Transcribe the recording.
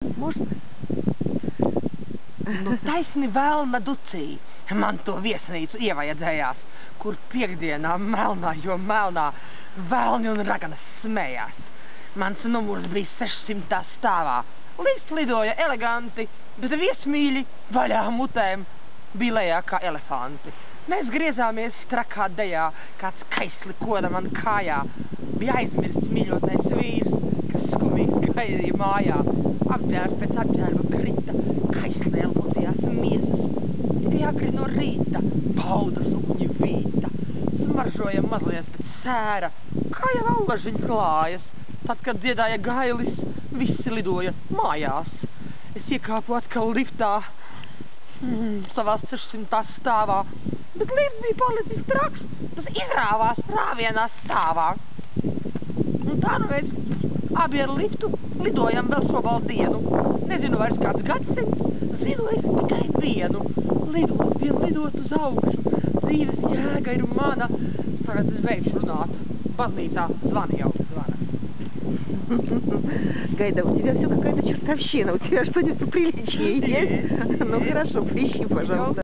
Можно? Nu, taisni velna ducī. Man to viesnīcu ievajadzējās, kur piekdienā melnā, jo melnā velni un raganas smējās. Mans numurs bija 600. stāvā. Lists lidoja eleganti, bet viesmīļi vaļā mutēm bija lejā kā elefanti. Mēs griezāmies trakā dejā, kāds kaisli koda man kājā. Bija aizmirsts mīļotais vīrs, kas skumīgi gaidīja mājā. Apģērbs pēc apģērba krita, kaislē locījās miesas. Tikai agri no rīta, baudas uņi vīta. Smaržoja mazliet pēc sēra, kā jau allažiņ klājas. Tad, kad dziedāja gailis, visi lidoja mājās. Es iekāpu atkal liftā, savā 600. stāvā, bet lifts bija palicis traks, tas izrāvās rāvienā stāvā. Un tā nu mēs abi ar liftu lidojam vēl šo dienu. Nezinu vairs kāds gadsimts, zinu es tikai vienu. Lidot uz augšu, dzīves jēga ir mana. Tagad es beigšu runāt, baznīcā zvani jau zvana. Гайда, у тебя все какая-то чертовщина. У тебя что-нибудь приличнее есть? Ну хорошо, поищи, пожалуйста.